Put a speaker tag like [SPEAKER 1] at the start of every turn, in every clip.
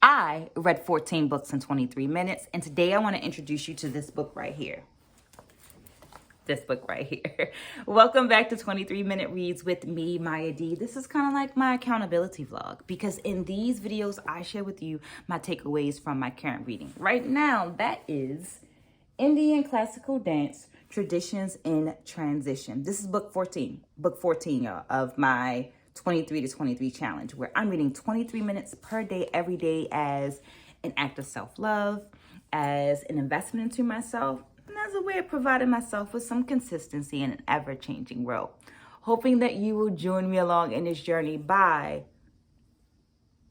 [SPEAKER 1] I read 14 books in 23 minutes, and today I want to introduce you to this book right here. This book right here. Welcome back to 23 Minute Reads with me, Maya D. This is kind of like my accountability vlog because in these videos, I share with you my takeaways from my current reading. Right now, that is Indian Classical Dance, Traditions in Transition. This is book 14, y'all, of my 23 to 23 challenge, where I'm reading 23 minutes per day, every day, as an act of self-love, as an investment into myself, and as a way of providing myself with some consistency in an ever-changing world. Hoping that you will join me along in this journey by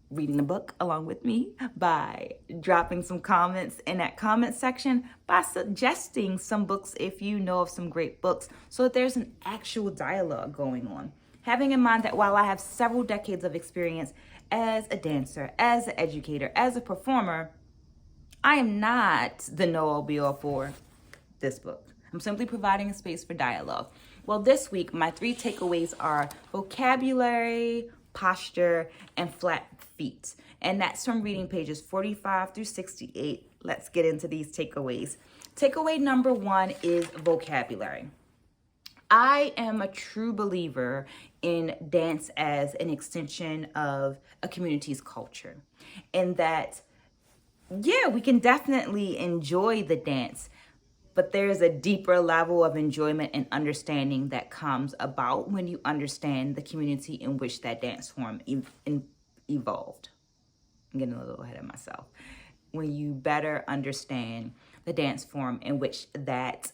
[SPEAKER 1] reading the book along with me, by dropping some comments in that comment section, by suggesting some books if you know of some great books, so that there's an actual dialogue going on. Having in mind that while I have several decades of experience as a dancer, as an educator, as a performer, I am not the know-all be-all for this book. I'm simply providing a space for dialogue. Well, this week, my 3 takeaways are vocabulary, posture, and flat feet. And that's from reading pages 45 through 68. Let's get into these takeaways. Takeaway number 1 is vocabulary. I am a true believer in dance as an extension of a community's culture. And that, yeah, we can definitely enjoy the dance, but there's a deeper level of enjoyment and understanding that comes about when you understand the community in which that dance form evolved. I'm getting a little ahead of myself. When you better understand the dance form in which that...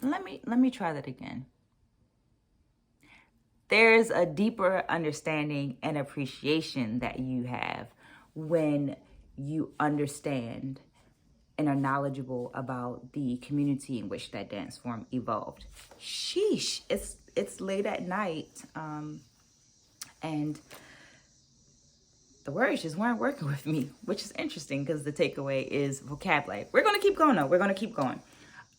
[SPEAKER 1] Let me try that again. There's a deeper understanding and appreciation that you have when you understand and are knowledgeable about the community in which that dance form evolved. Sheesh, it's late at night, and the words just weren't working with me, which is interesting because the takeaway is vocabulary. We're gonna keep going though. We're gonna keep going.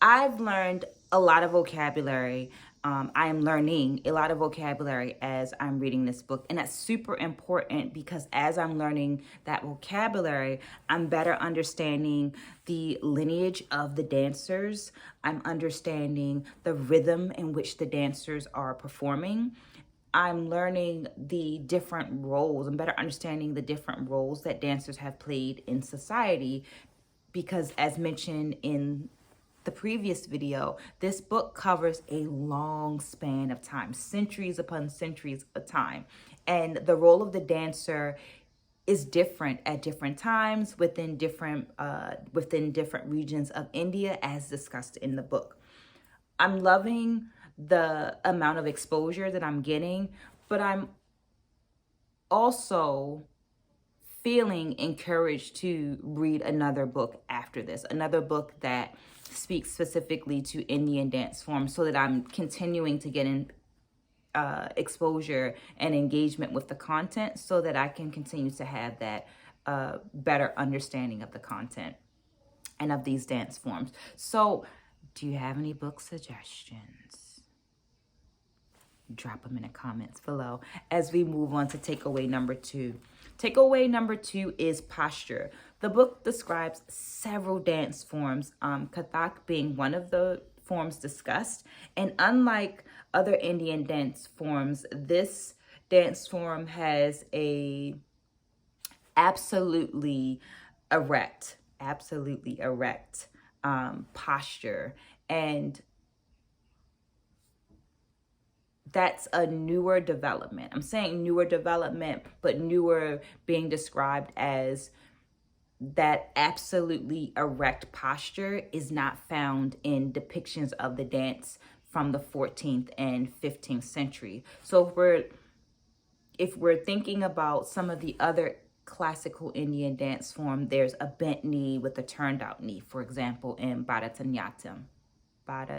[SPEAKER 1] I've learned a lot of vocabulary. I am learning a lot of vocabulary as I'm reading this book. And that's super important because as I'm learning that vocabulary, I'm better understanding the lineage of the dancers. I'm understanding the rhythm in which the dancers are performing. I'm learning the different roles. I'm better understanding the different roles that dancers have played in society because, as mentioned in the previous video, this book covers a long span of time, centuries upon centuries of time. And the role of the dancer is different at different times within different regions of India, as discussed in the book. I'm loving the amount of exposure that I'm getting, but I'm also feeling encouraged to read another book after this, another book that speaks specifically to Indian dance forms, so that I'm continuing to get in exposure and engagement with the content, so that I can continue to have that better understanding of the content and of these dance forms. So, do you have any book suggestions? Drop them in the comments below as we move on to takeaway number 2. Takeaway number 2 is posture. The book describes several dance forms, Kathak being one of the forms discussed. And unlike other Indian dance forms, this dance form has a absolutely erect posture. And that's a newer development. I'm saying newer development, but newer being described as that absolutely erect posture is not found in depictions of the dance from the 14th and 15th century. So if we're thinking about some of the other classical Indian dance form, there's a bent knee with a turned out knee, for example, in Bharatanatyam. I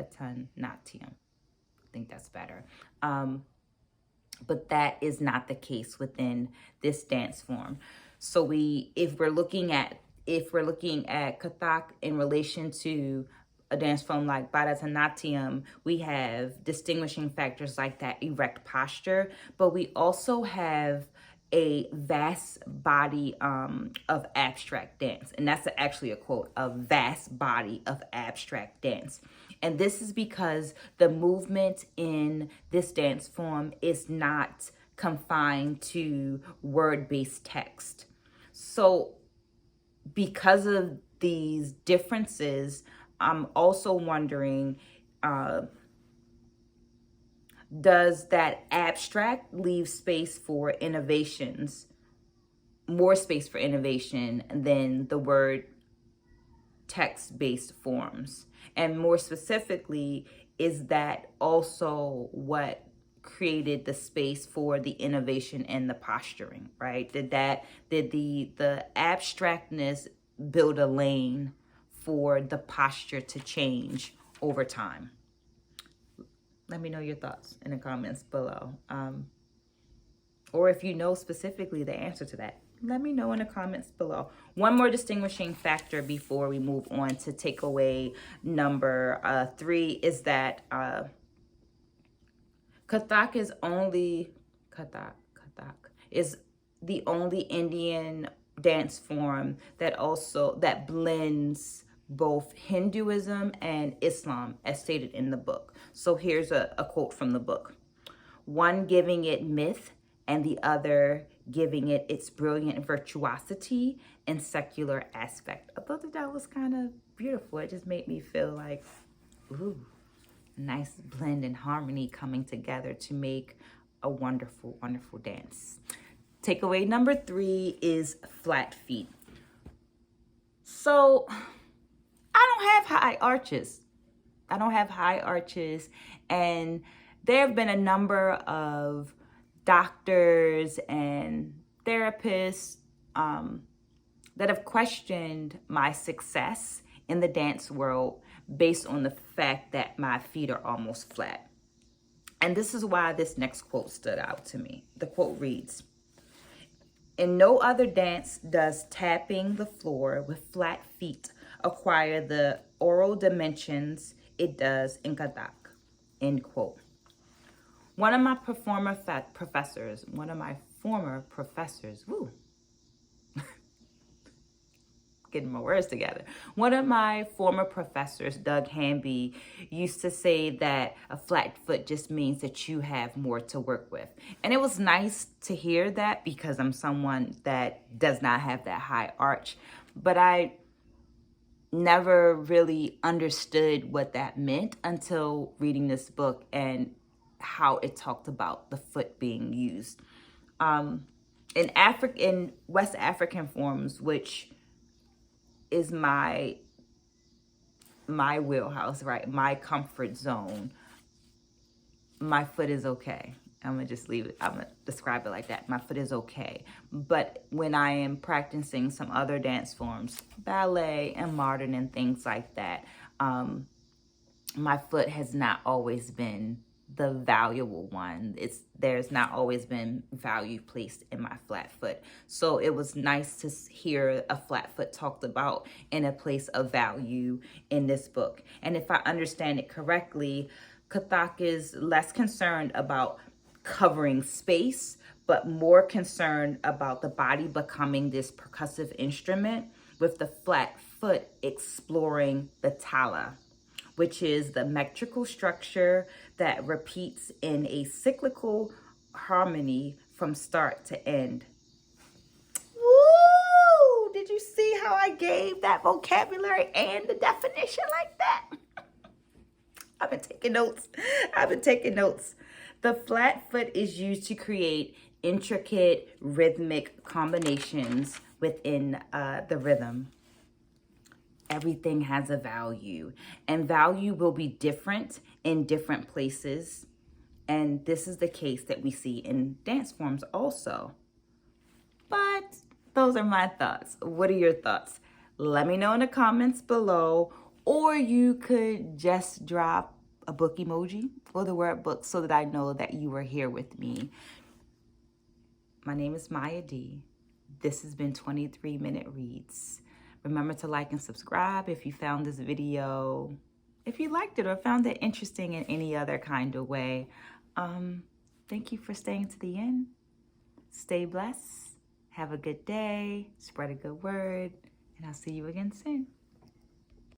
[SPEAKER 1] think that's better. But that is not the case within this dance form. So if we're looking at Kathak in relation to a dance form like Bharatanatyam, we have distinguishing factors like that erect posture, but we also have a vast body of abstract dance. And that's actually a quote, a vast body of abstract dance. And this is because the movement in this dance form is not confined to word-based text. So because of these differences, I'm also wondering, does that abstract leave space for innovations, more space for innovation than the word text-based forms? And more specifically, is that also what created the space for the innovation and the posturing, right? Did the abstractness build a lane for the posture to change over time? Let me know your thoughts in the comments below. Or if you know specifically the answer to that, let me know in the comments below. One more distinguishing factor before we move on to takeaway number 3 is that Kathak is the only Indian dance form that blends both Hinduism and Islam, as stated in the book. So here's a quote from the book. One giving it myth and the other giving it its brilliant virtuosity and secular aspect. I thought that was kind of beautiful. It just made me feel like, ooh, nice blend and harmony coming together to make a wonderful, wonderful dance. Takeaway number 3 is flat feet. So I don't have high arches. And there have been a number of doctors and therapists that have questioned my success in the dance world based on the fact that my feet are almost flat. And this is why this next quote stood out to me. The quote reads, "In no other dance does tapping the floor with flat feet acquire the oral dimensions it does in Kathak," end quote. One of my former professors, getting my words together. One of my former professors, Doug Hamby, used to say that a flat foot just means that you have more to work with. And it was nice to hear that because I'm someone that does not have that high arch. But I never really understood what that meant until reading this book and how it talked about the foot being used. In West African forms, which is my wheelhouse, right? My comfort zone. My foot is okay. I'm gonna just leave it. I'm gonna describe it like that. My foot is okay. But when I am practicing some other dance forms, ballet and modern and things like that, my foot has not always been the valuable one. There's not always been value placed in my flat foot. So it was nice to hear a flat foot talked about in a place of value in this book. And if I understand it correctly, Kathak is less concerned about covering space, but more concerned about the body becoming this percussive instrument, with the flat foot exploring the tala, which is the metrical structure that repeats in a cyclical harmony from start to end. Woo! Did you see how I gave that vocabulary and the definition like that? I've been taking notes. The flat foot is used to create intricate rhythmic combinations within the rhythm. Everything has a value, and value will be different in different places. And this is the case that we see in dance forms also. But those are my thoughts. What are your thoughts? Let me know in the comments below, or you could just drop a book emoji or the word book so that I know that you are here with me. My name is Maya D. This has been 23 Minute Reads. Remember to like and subscribe if you found this video, if you liked it or found it interesting in any other kind of way. Thank you for staying to the end. Stay blessed. Have a good day. Spread a good word. And I'll see you again soon.